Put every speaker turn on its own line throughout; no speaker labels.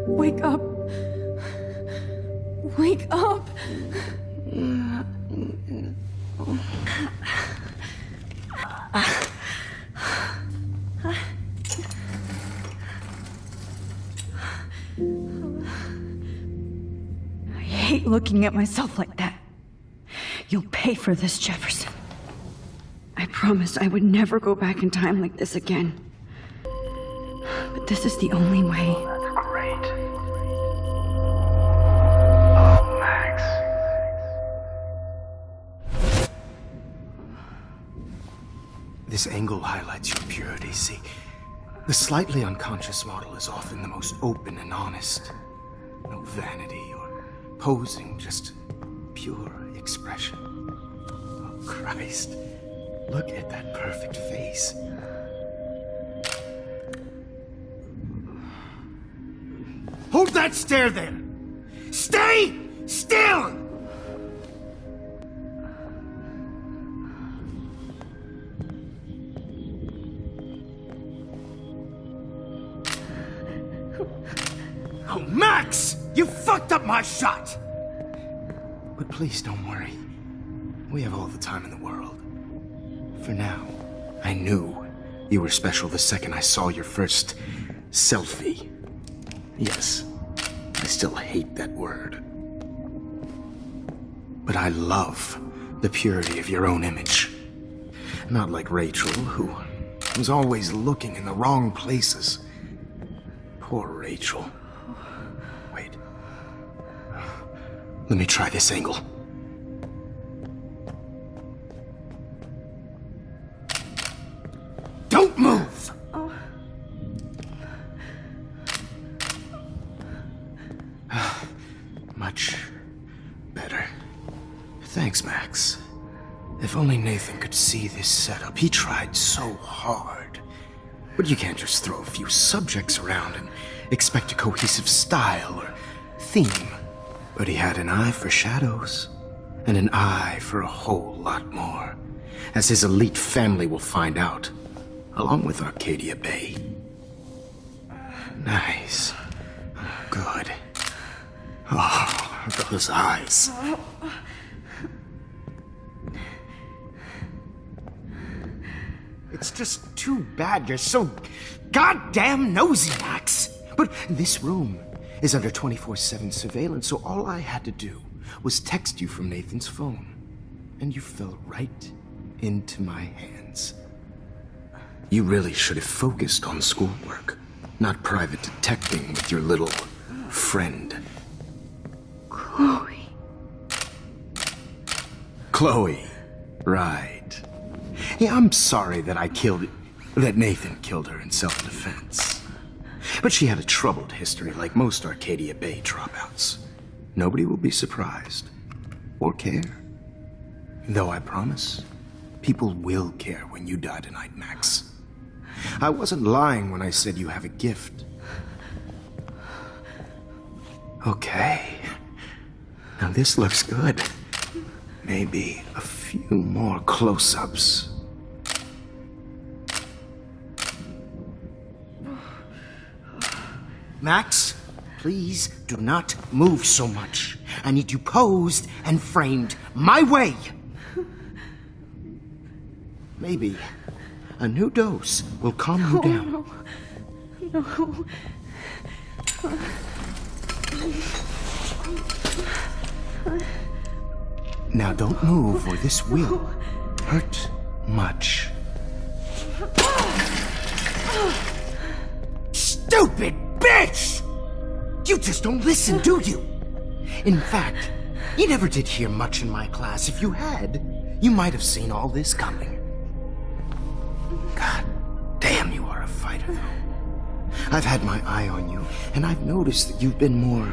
Wake up. Wake up. I hate looking at myself like that. You'll pay for this, Jefferson. I promised I would never go back in time like this again. But this is the only way.
That's great. Oh, Max.
This angle highlights your purity, see? The slightly unconscious model is often the most open and honest. No vanity or posing, just pure expression. Oh, Christ. Look at that perfect face. Hold that stare there! Stay still! Oh, Max! You fucked up my shot! But please don't worry. We have all the time in the world. For now, I knew you were special the second I saw your first selfie. Yes, I still hate that word. But I love the purity of your own image. Not like Rachel, who was always looking in the wrong places. Poor Rachel. Wait. Let me try this angle. Don't move! Much better. Thanks, Max. If only Nathan could see this setup. He tried so hard. But you can't just throw a few subjects around and expect a cohesive style or theme. But he had an eye for shadows, and an eye for a whole lot more, as his elite family will find out, along with Arcadia Bay. Nice. Good. Oh, those eyes. It's just too bad you're so goddamn nosy, Max. But this room is under 24/7 surveillance, so all I had to do was text you from Nathan's phone. And you fell right into my hands. You really should have focused on schoolwork, not private detecting with your little friend.
Chloe.
Chloe, right. Yeah, I'm sorry that Nathan killed her in self-defense. But she had a troubled history like most Arcadia Bay dropouts. Nobody will be surprised or care. Though I promise, People will care when you die tonight, Max. I wasn't lying when I said you have a gift. Okay. Now this looks good. Maybe a few more close-ups. Max, please do not move so much. I need you posed and framed my way. Maybe a new dose will calm you down.
No.
Now don't move or this will hurt much. Stupid bitch! You just don't listen, do you? In fact, you never did hear much in my class. If you had, you might have seen all this coming. God damn, you are a fighter, though. I've had my eye on you, and I've noticed that you've been more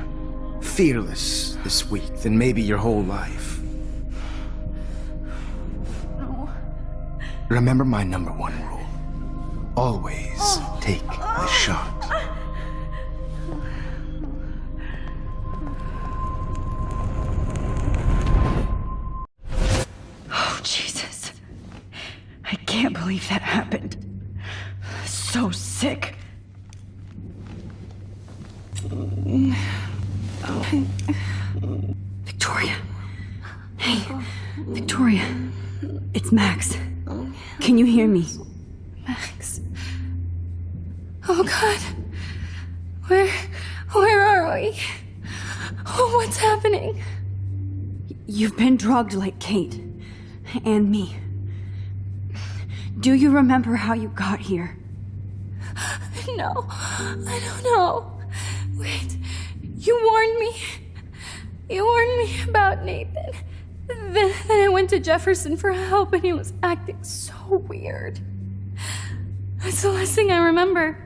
fearless this week than maybe your whole life.
No.
Remember my number one rule. Always take the shot.
Oh, Jesus. I can't believe that happened. So sick. Victoria. Hey, Victoria. It's Max. Can you hear me?
Max. Oh God. Where are we? Oh, what's happening?
You've been drugged like Kate. And me. Do you remember how you got here?
No, I don't know. Wait, you warned me. You warned me about Nathan. Then I went to Jefferson for help and he was acting so weird. That's the last thing I remember.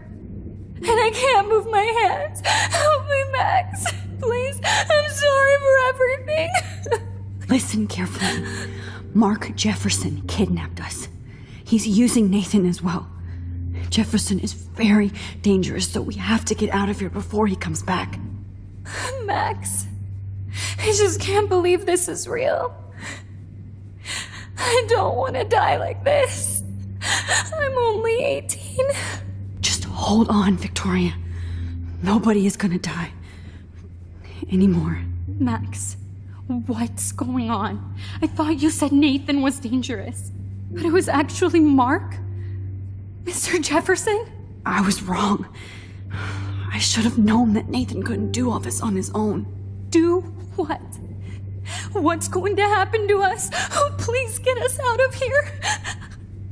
And I can't move my hands. Help me, Max. Please, I'm sorry for everything.
Listen carefully. Mark Jefferson kidnapped us. He's using Nathan as well. Jefferson is very dangerous, so we have to get out of here before he comes back.
Max, I just can't believe this is real. I don't want to die like this. I'm only 18.
Just hold on, Victoria. Nobody is gonna die. Anymore.
Max, what's going on? I thought you said Nathan was dangerous, but it was actually Mark? Mr. Jefferson?
I was wrong. I should have known that Nathan couldn't do all this on his own.
Do what? What's going to happen to us? Oh, please get us out of here.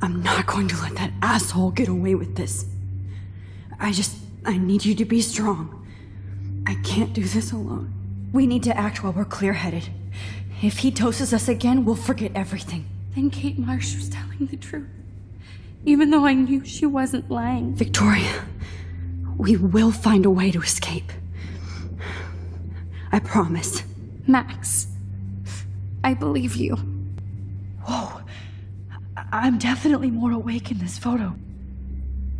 I'm not going to let that asshole get away with this. I need you to be strong. I can't do this alone. We need to act while we're clear-headed. If he doses us again, we'll forget everything.
Then Kate Marsh was telling the truth, even though I knew she wasn't lying.
Victoria, we will find a way to escape. I promise.
Max, I believe you.
Whoa. I'm definitely more awake in this photo.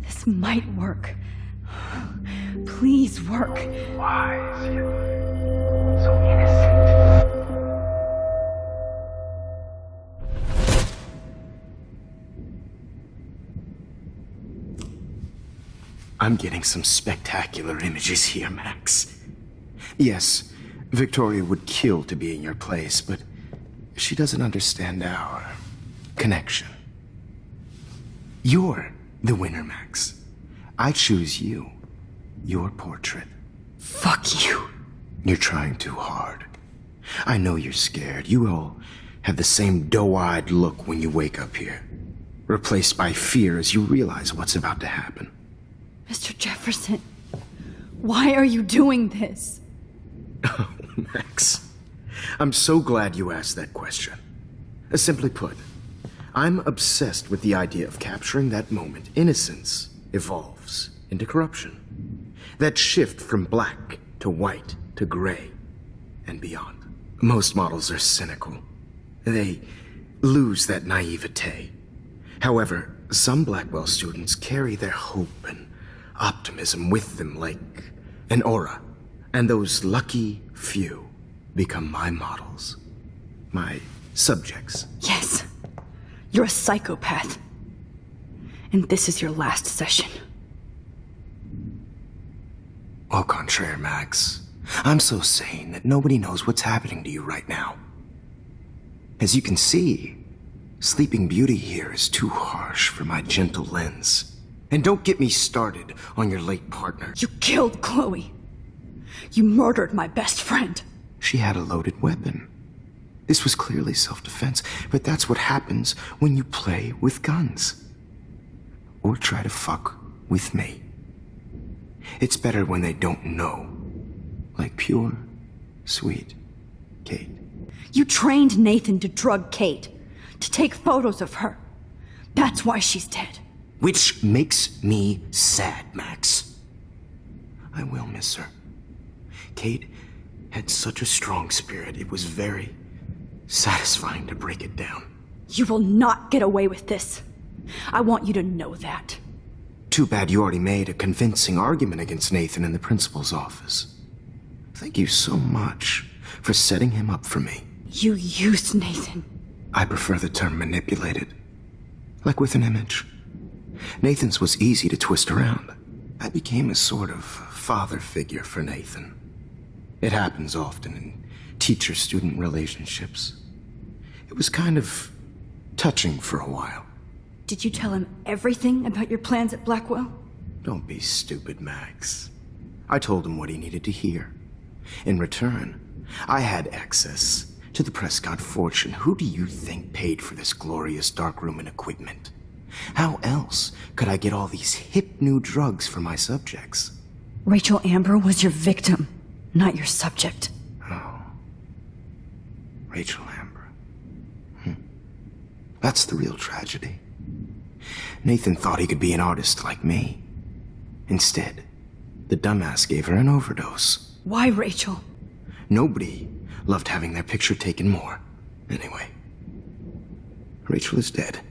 This might work. Please work.
Why is he so innocent?
I'm getting some spectacular images here, Max. Yes, Victoria would kill to be in your place, but she doesn't understand our connection. You're the winner, Max. I choose you. Your portrait.
Fuck you.
You're trying too hard. I know you're scared. You all have the same doe-eyed look when you wake up here, replaced by fear as you realize what's about to happen.
Mr. Jefferson, why are you doing this?
Oh, Max, I'm so glad you asked that question. Simply put, I'm obsessed with the idea of capturing that moment innocence evolves into corruption. That shift from black to white to gray and beyond. Most models are cynical. They lose that naivete. However, some Blackwell students carry their hope and optimism with them like an aura. And those lucky few become my models. My subjects.
Yes. You're a psychopath. And this is your last session.
Au contraire, Max. I'm so sane that nobody knows what's happening to you right now. As you can see, Sleeping Beauty here is too harsh for my gentle lens. And don't get me started on your late partner.
You killed Chloe. You murdered my best friend.
She had a loaded weapon. This was clearly self-defense, but that's what happens when you play with guns. Or try to fuck with me. It's better when they don't know. Like pure, sweet Kate.
You trained Nathan to drug Kate, to take photos of her. That's why she's dead.
Which makes me sad, Max. I will miss her. Kate had such a strong spirit, it was very satisfying to break it down.
You will not get away with this. I want you to know that.
Too bad you already made a convincing argument against Nathan in the principal's office. Thank you so much for setting him up for me.
You used Nathan.
I prefer the term manipulated. Like with an image. Nathan's was easy to twist around. I became a sort of father figure for Nathan. It happens often in teacher-student relationships. It was kind of touching for a while.
Did you tell him everything about your plans at Blackwell?
Don't be stupid, Max. I told him what he needed to hear. In return, I had access to the Prescott fortune. Who do you think paid for this glorious darkroom and equipment? How else could I get all these hip new drugs for my subjects?
Rachel Amber was your victim, not your subject.
Oh. Rachel Amber. That's the real tragedy. Nathan thought he could be an artist like me. Instead, the dumbass gave her an overdose.
Why Rachel?
Nobody loved having their picture taken more. Anyway, Rachel is dead.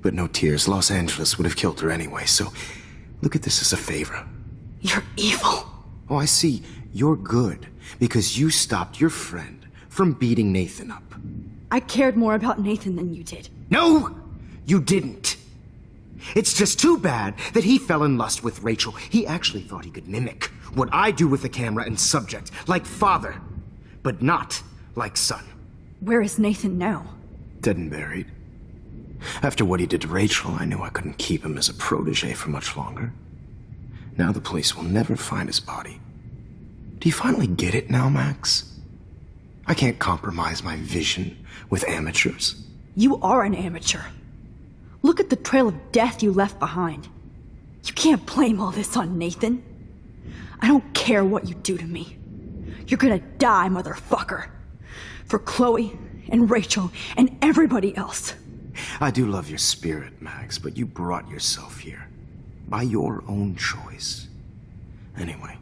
But no tears, Los Angeles would have killed her anyway, so look at this as a favor.
You're evil.
Oh, I see. You're good because you stopped your friend from beating Nathan up.
I cared more about Nathan than you did.
No, you didn't. It's just too bad that he fell in lust with Rachel. He actually thought he could mimic what I do with the camera and subject, like father, but not like son.
Where is Nathan now?
Dead and buried. After what he did to Rachel, I knew I couldn't keep him as a protege for much longer. Now the police will never find his body. Do you finally get it now, Max? I can't compromise my vision with amateurs.
You are an amateur. Look at the trail of death you left behind. You can't blame all this on Nathan. I don't care what you do to me. You're gonna die, motherfucker. For Chloe and Rachel and everybody else.
I do love your spirit, Max, but you brought yourself here. By your own choice. Anyway,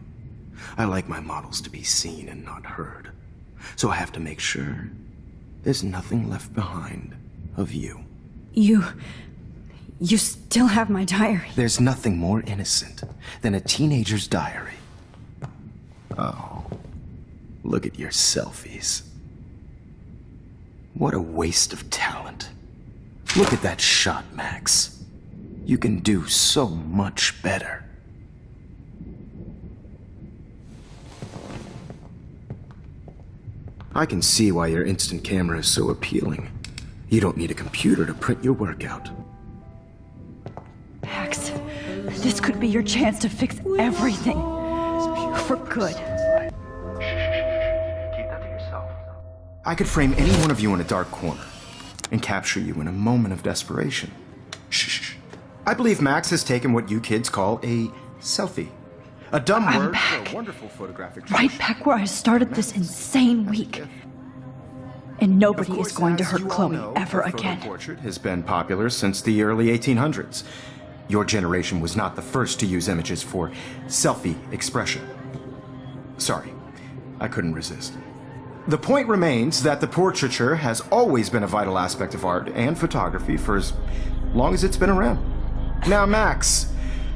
I like my models to be seen and not heard. So I have to make sure there's nothing left behind of you.
You still have my diary.
There's nothing more innocent than a teenager's diary. Oh, look at your selfies. What a waste of talent. Look at that shot, Max. You can do so much better. I can see why your instant camera is so appealing. You don't need a computer to print your work out.
Max, this could be your chance to fix everything. For good.
Keep that to yourself.
I could frame any one of you in a dark corner and capture you in a moment of desperation. Shh. I believe Max has taken what you kids call a selfie. A dumb word
back.
for a wonderful photographic
Right
tradition.
back where I started this insane week. And nobody is going to hurt Chloe ever again.
Portrait has been popular since the early 1800s. Your generation was not the first to use images for selfie expression. Sorry, I couldn't resist. The point remains that the portraiture has always been a vital aspect of art and photography for as long as it's been around. Now, Max,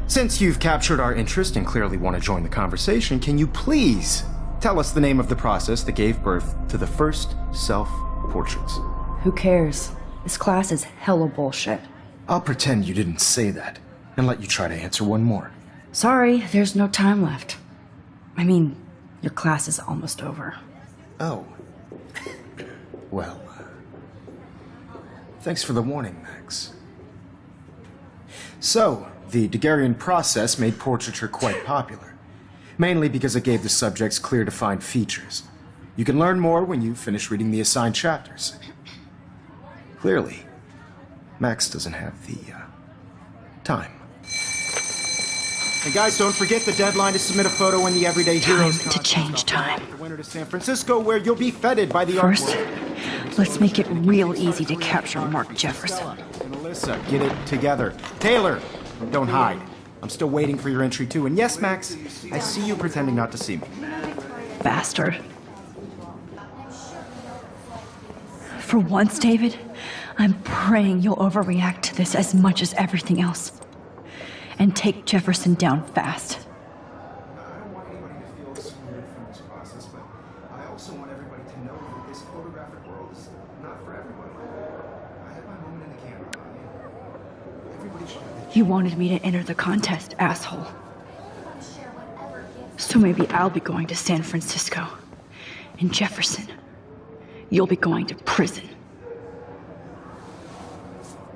since you've captured our interest and clearly want to join the conversation, can you please tell us the name of the process that gave birth to the first self-portraits?
Who cares? This class is hella bullshit.
I'll pretend you didn't say that and let you try to answer one more.
Sorry, there's no time left. I mean, your class is almost over.
Oh. Well, thanks for the warning, Max. So, the Daguerrean process made portraiture quite popular, mainly because it gave the subjects clear defined features. You can learn more when you finish reading the assigned chapters. Clearly, Max doesn't have the time. And guys, don't forget the deadline to submit a photo in the Everyday Heroes
Time to change time.
The winner to San Francisco, where you'll be feted by the
First,
artwork.
let's make it real easy to capture Mark Jefferson.
And Alyssa, get it together. Taylor, don't hide. I'm still waiting for your entry too. And yes, Max, I see you pretending not to see me.
Bastard. For once, David, I'm praying you'll overreact to this as much as everything else. And take Jefferson down fast.
I don't want anybody to feel excluded from this process, but I also want everybody to know that this photographic world is not for everyone. I had my moment in the camera. Everybody should have their
You wanted me to enter the contest, asshole. So maybe I'll be going to San Francisco. And Jefferson, you'll be going to prison.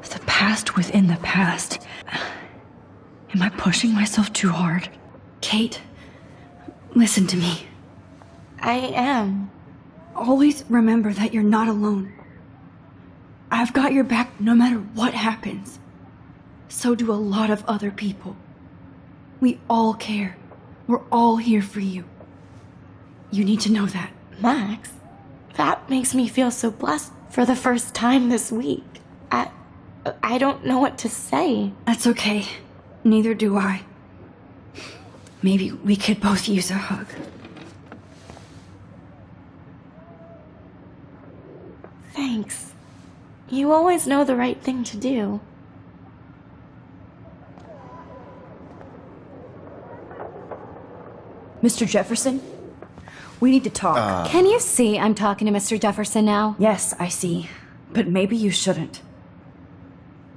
The past within the past. Am I pushing myself too hard? Kate, listen to me.
I am.
Always remember that you're not alone. I've got your back no matter what happens. So do a lot of other people. We all care. We're all here for you. You need to know that.
Max, that makes me feel so blessed for the first time this week. I don't know what to say.
That's okay. Neither do I. Maybe we could both use a hug.
Thanks. You always know the right thing to do.
Mr. Jefferson, we need to talk.
Can you see I'm talking to Mr. Jefferson now?
Yes, I see. But maybe you shouldn't.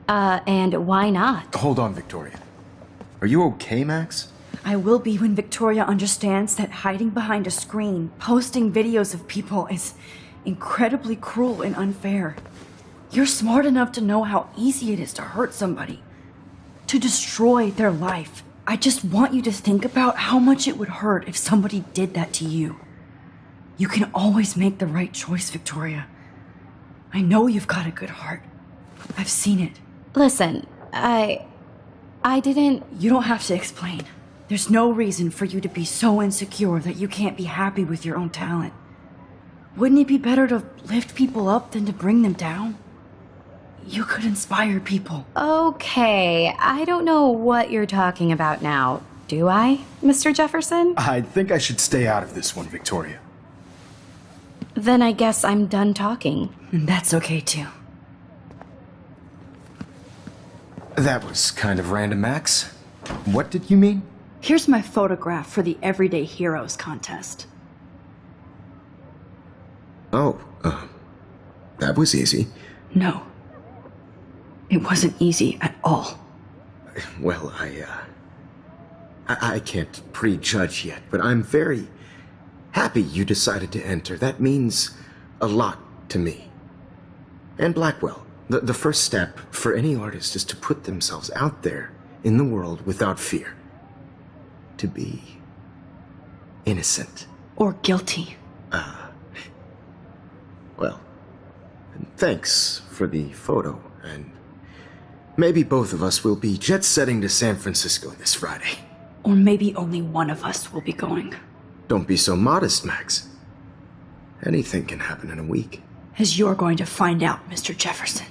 And why not?
Hold on, Victoria. Are you okay, Max?
I will be when Victoria understands that hiding behind a screen, posting videos of people is incredibly cruel and unfair. You're smart enough to know how easy it is to hurt somebody, to destroy their life. I just want you to think about how much it would hurt if somebody did that to you. You can always make the right choice, Victoria. I know you've got a good heart. I've seen it.
Listen, I didn't...
You don't have to explain. There's no reason for you to be so insecure that you can't be happy with your own talent. Wouldn't it be better to lift people up than to bring them down? You could inspire people.
Okay, I don't know what you're talking about now. Do I, Mr. Jefferson?
I think I should stay out of this one, Victoria.
Then I guess I'm done talking.
And that's okay too.
That was kind of random, Max. What did you mean?
Here's my photograph for the Everyday Heroes contest.
Oh, that was easy.
No. It wasn't easy at all.
Well, I can't prejudge yet, but I'm very happy you decided to enter. That means a lot to me. And Blackwell. The first step for any artist is to put themselves out there in the world without fear. To be innocent.
Or guilty.
Well, thanks for the photo, and maybe both of us will be jet-setting to San Francisco this Friday.
Or maybe only one of us will be going.
Don't be so modest, Max. Anything can happen in a week.
As you're going to find out, Mr. Jefferson.